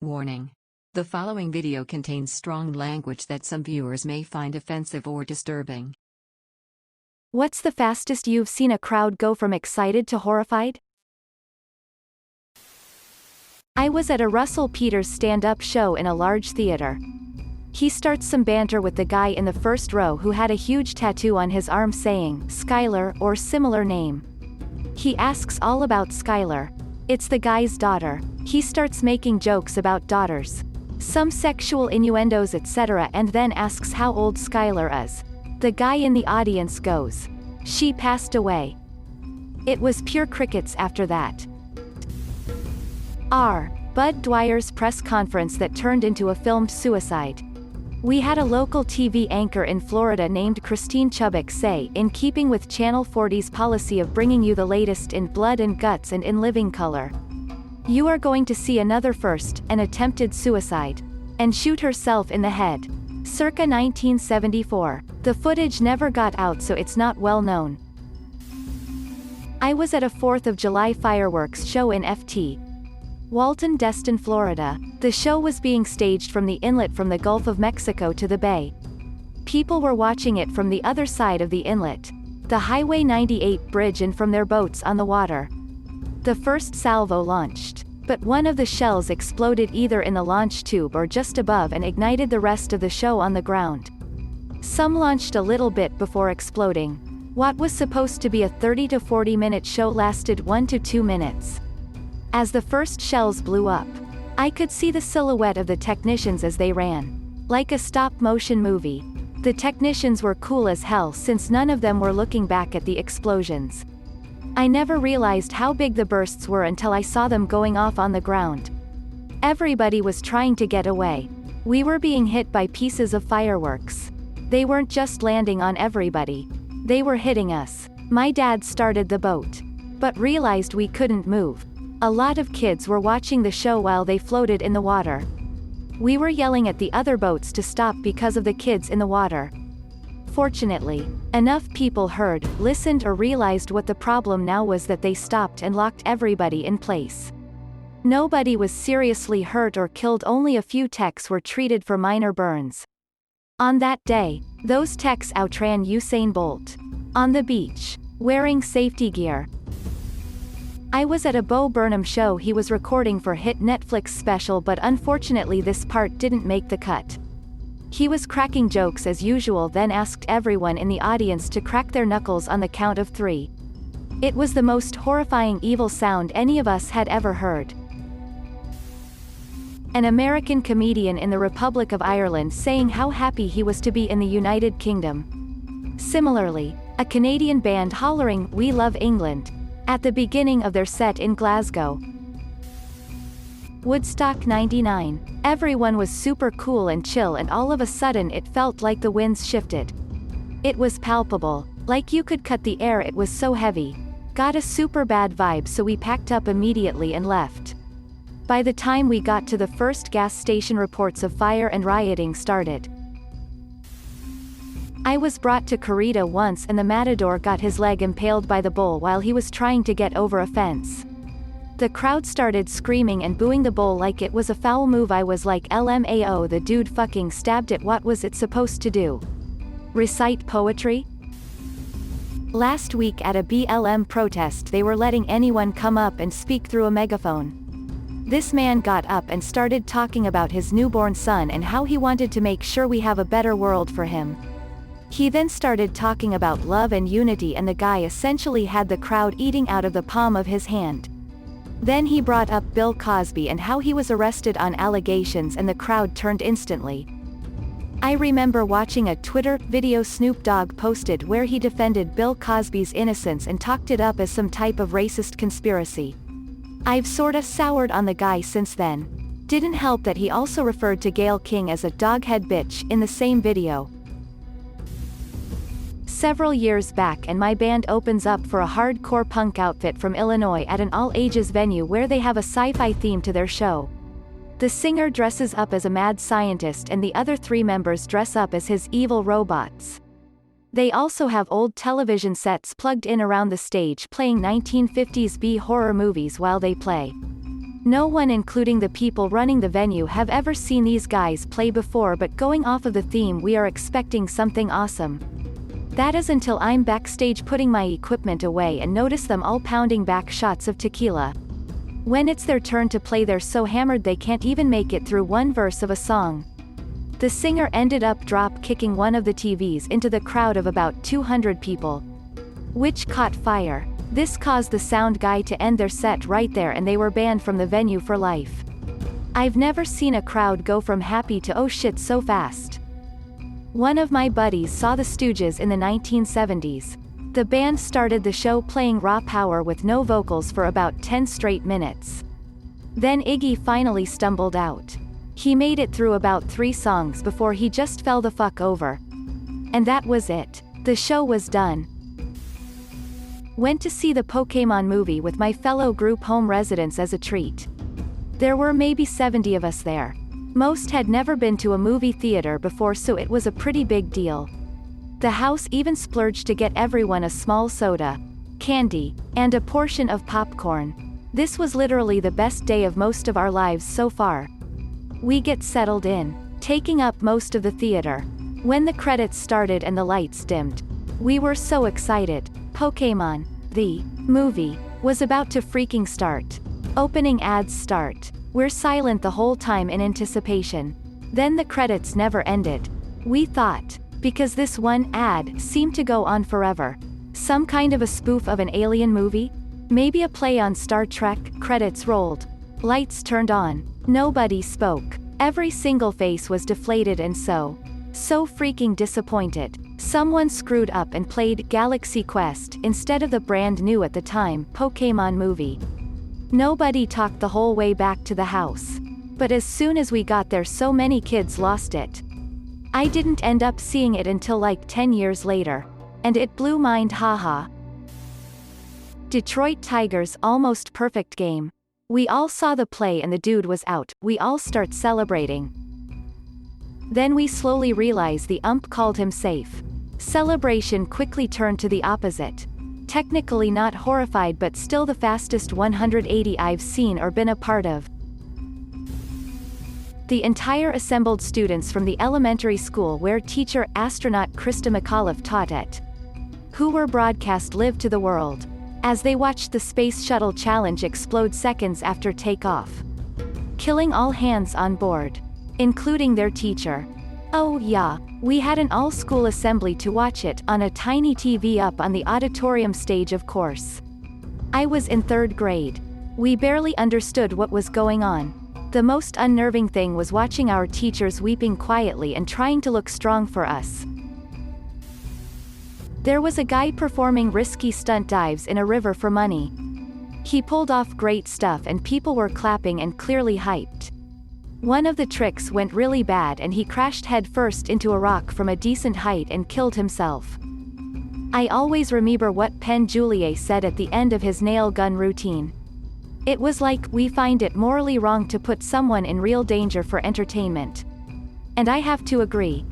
Warning. The following video contains strong language that some viewers may find offensive or disturbing. What's the fastest you've seen a crowd go from excited to horrified? I was at a Russell Peters stand-up show in a large theater. He starts some banter with the guy in the first row who had a huge tattoo on his arm saying, Schuyler, or similar name. He asks all about Schuyler. It's the guy's daughter. He starts making jokes about daughters. Some sexual innuendos etc. and then asks how old Schuyler is. The guy in the audience goes, "She passed away." It was pure crickets after that. Bud Dwyer's press conference that turned into a filmed suicide. We had a local TV anchor in Florida named Christine Chubbuck say, in keeping with Channel 40's policy of bringing you the latest in blood and guts and in living color. You are going to see another first, an attempted suicide. And shoot herself in the head. Circa 1974. The footage never got out so it's not well known. I was at a 4th of July fireworks show in Ft. Walton, Destin, Florida. The show was being staged from the inlet from the Gulf of Mexico to the bay. People were watching it from the other side of the inlet, the Highway 98 bridge, and from their boats on the water. The first salvo launched, but one of the shells exploded either in the launch tube or just above and ignited the rest of the show on the ground. Some launched a little bit before exploding. What was supposed to be a 30 to 40 minute show lasted 1 to 2 minutes. As the first shells blew up, I could see the silhouette of the technicians as they ran. Like a stop-motion movie. The technicians were cool as hell since none of them were looking back at the explosions. I never realized how big the bursts were until I saw them going off on the ground. Everybody was trying to get away. We were being hit by pieces of fireworks. They weren't just landing on everybody. They were hitting us. My dad started the boat, but realized we couldn't move. A lot of kids were watching the show while they floated in the water. We were yelling at the other boats to stop because of the kids in the water. Fortunately, enough people heard, listened or realized what the problem now was that they stopped and locked everybody in place. Nobody was seriously hurt or killed, only a few techs were treated for minor burns. On that day, those techs outran Usain Bolt. On the beach, wearing safety gear. I was at a Burnham show he was recording for hit Netflix special, but unfortunately this part didn't make the cut. He was cracking jokes as usual, then asked everyone in the audience to crack their knuckles on the count of 3. It was the most horrifying evil sound any of us had ever heard. An American comedian in the Republic of Ireland saying how happy he was to be in the United Kingdom. Similarly, a Canadian band hollering, "We love England," at the beginning of their set in Glasgow. Woodstock 99. Everyone was super cool and chill, and all of a sudden it felt like the winds shifted. It was palpable, like you could cut the air, it was so heavy. Got a super bad vibe, so we packed up immediately and left. By the time we got to the first gas station, reports of fire and rioting started. I was brought to Corrida once and the matador got his leg impaled by the bull while he was trying to get over a fence. The crowd started screaming and booing the bull like it was a foul move. I was like, LMAO, the dude fucking stabbed it, what was it supposed to do? Recite poetry? Last week at a BLM protest they were letting anyone come up and speak through a megaphone. This man got up and started talking about his newborn son and how he wanted to make sure we have a better world for him. He then started talking about love and unity, and the guy essentially had the crowd eating out of the palm of his hand. Then he brought up Bill Cosby and how he was arrested on allegations, and the crowd turned instantly. I remember watching a Twitter video Snoop Dogg posted where he defended Bill Cosby's innocence and talked it up as some type of racist conspiracy. I've sorta soured on the guy since then. Didn't help that he also referred to Gayle King as a doghead bitch in the same video. Several years back, and my band opens up for a hardcore punk outfit from Illinois at an all-ages venue where they have a sci-fi theme to their show. The singer dresses up as a mad scientist and the other 3 members dress up as his evil robots. They also have old television sets plugged in around the stage playing 1950s B horror movies while they play. No one, including the people running the venue, have ever seen these guys play before, but going off of the theme, we are expecting something awesome. That is until I'm backstage putting my equipment away and notice them all pounding back shots of tequila. When it's their turn to play, they're so hammered they can't even make it through one verse of a song. The singer ended up drop-kicking one of the TVs into the crowd of about 200 people, which caught fire. This caused the sound guy to end their set right there, and they were banned from the venue for life. I've never seen a crowd go from happy to oh shit so fast. One of my buddies saw the Stooges in the 1970s. The band started the show playing raw power with no vocals for about 10 straight minutes. Then Iggy finally stumbled out. He made it through about 3 songs before he just fell the fuck over. And that was it. The show was done. Went to see the Pokémon movie with my fellow group home residents as a treat. There were maybe 70 of us there. Most had never been to a movie theater before, so it was a pretty big deal. The house even splurged to get everyone a small soda, candy, and a portion of popcorn. This was literally the best day of most of our lives so far. We get settled in, taking up most of the theater. When the credits started and the lights dimmed, we were so excited. Pokémon, the movie, was about to freaking start. Opening ads start. We're silent the whole time in anticipation. Then the credits never ended. We thought, because this one ad seemed to go on forever. Some kind of a spoof of an alien movie? Maybe a play on Star Trek. Credits rolled. Lights turned on. Nobody spoke. Every single face was deflated and so freaking disappointed. Someone screwed up and played Galaxy Quest instead of the brand new at the time Pokémon movie. Nobody talked the whole way back to the house. But as soon as we got there, so many kids lost it. I didn't end up seeing it until like 10 years later. And it blew mind, haha. Detroit Tigers almost perfect game. We all saw the play and the dude was out. We all start celebrating. Then we slowly realize the ump called him safe. Celebration quickly turned to the opposite. Technically not horrified, but still the fastest 180 I've seen or been a part of. The entire assembled students from the elementary school where teacher astronaut Krista McAuliffe taught at, who were broadcast live to the world, as they watched the Space Shuttle challenge explode seconds after takeoff, killing all hands on board, including their teacher. Oh yeah, we had an all-school assembly to watch it on a tiny TV up on the auditorium stage, of course. I was in 3rd grade. We barely understood what was going on. The most unnerving thing was watching our teachers weeping quietly and trying to look strong for us. There was a guy performing risky stunt dives in a river for money. He pulled off great stuff and people were clapping and clearly hyped. One of the tricks went really bad and he crashed headfirst into a rock from a decent height and killed himself. I always remember what Penn Joliet said at the end of his nail gun routine. It was like, we find it morally wrong to put someone in real danger for entertainment. And I have to agree.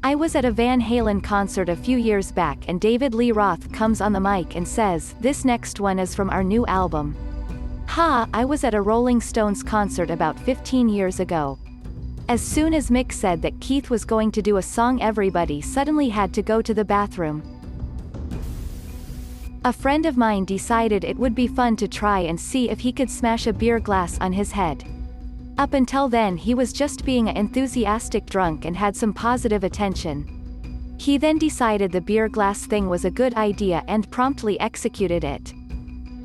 I was at a Van Halen concert a few years back and David Lee Roth comes on the mic and says, "This next one is from our new album." Ha, I was at a Rolling Stones concert about 15 years ago. As soon as Mick said that Keith was going to do a song, everybody suddenly had to go to the bathroom. A friend of mine decided it would be fun to try and see if he could smash a beer glass on his head. Up until then he was just being an enthusiastic drunk and had some positive attention. He then decided the beer glass thing was a good idea and promptly executed it.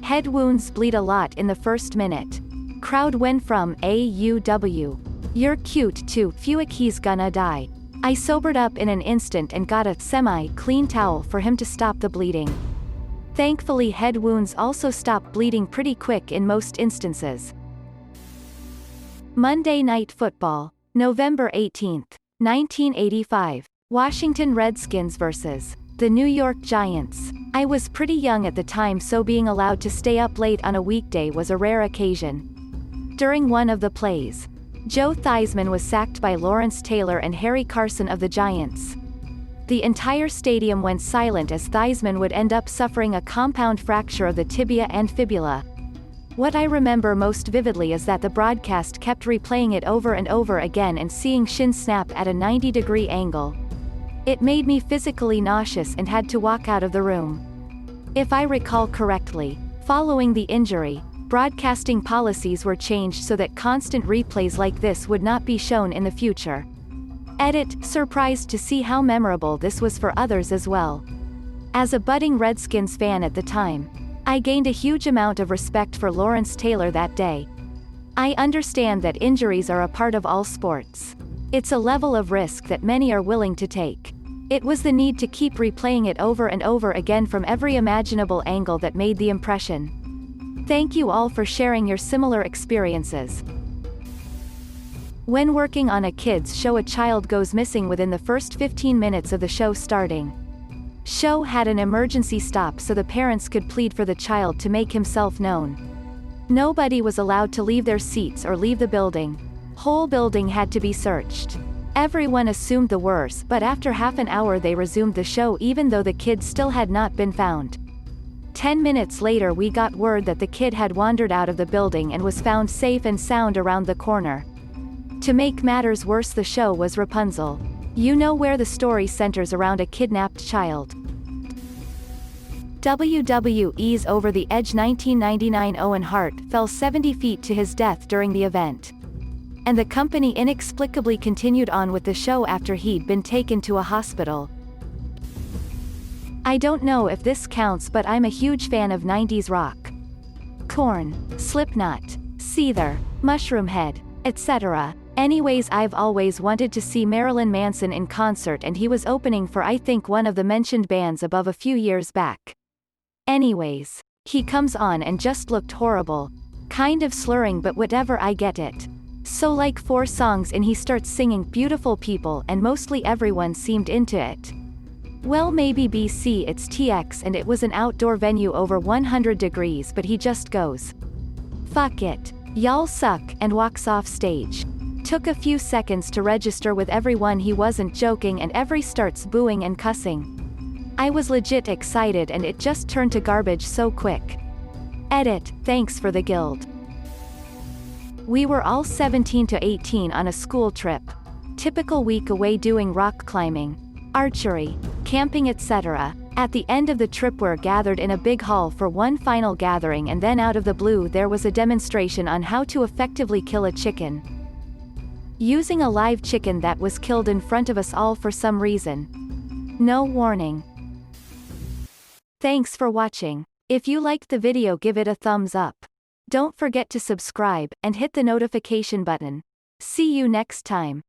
Head wounds bleed a lot in the first minute. Crowd went from "AUW, you're cute" to "phew, he's gonna die." I sobered up in an instant and got a semi-clean towel for him to stop the bleeding. Thankfully head wounds also stop bleeding pretty quick in most instances. Monday Night Football, November 18, 1985. Washington Redskins vs. the New York Giants. I was pretty young at the time, so being allowed to stay up late on a weekday was a rare occasion. During one of the plays, Joe Theismann was sacked by Lawrence Taylor and Harry Carson of the Giants. The entire stadium went silent as Theismann would end up suffering a compound fracture of the tibia and fibula. What I remember most vividly is that the broadcast kept replaying it over and over again and seeing Shin snap at a 90-degree angle. It made me physically nauseous and had to walk out of the room. If I recall correctly, following the injury, broadcasting policies were changed so that constant replays like this would not be shown in the future. Edit, surprised to see how memorable this was for others as well. As a budding Redskins fan at the time, I gained a huge amount of respect for Lawrence Taylor that day. I understand that injuries are a part of all sports. It's a level of risk that many are willing to take. It was the need to keep replaying it over and over again from every imaginable angle that made the impression. Thank you all for sharing your similar experiences. When working on a kids show, a child goes missing within the first 15 minutes of the show starting. Show had an emergency stop so the parents could plead for the child to make himself known. Nobody was allowed to leave their seats or leave the building. Whole building had to be searched. Everyone assumed the worst, but after half an hour they resumed the show even though the kid still had not been found. 10 minutes later we got word that the kid had wandered out of the building and was found safe and sound around the corner. To make matters worse, the show was Rapunzel. You know, where the story centers around a kidnapped child. WWE's Over the Edge 1999. Owen Hart fell 70 feet to his death during the event. And the company inexplicably continued on with the show after he'd been taken to a hospital. I don't know if this counts, but I'm a huge fan of 90s rock. Korn, Slipknot, Seether, Mushroomhead, etc. Anyways, I've always wanted to see Marilyn Manson in concert, and he was opening for I think one of the mentioned bands above a few years back. Anyways, he comes on and just looked horrible. Kind of slurring, but whatever, I get it. So like 4 songs in he starts singing Beautiful People and mostly everyone seemed into it. Well, maybe BC it's TX and it was an outdoor venue over 100 degrees, but he just goes, "Fuck it. Y'all suck," and walks off stage. Took a few seconds to register with everyone he wasn't joking, and every starts booing and cussing. I was legit excited and it just turned to garbage so quick. Edit, thanks for the guild. We were all 17 to 18 on a school trip. Typical week away doing rock climbing, archery, camping, etc. At the end of the trip we're gathered in a big hall for one final gathering, and then out of the blue there was a demonstration on how to effectively kill a chicken. Using a live chicken that was killed in front of us all for some reason. No warning. Thanks for watching. If you liked the video, give it a thumbs up. Don't forget to subscribe, and hit the notification button. See you next time.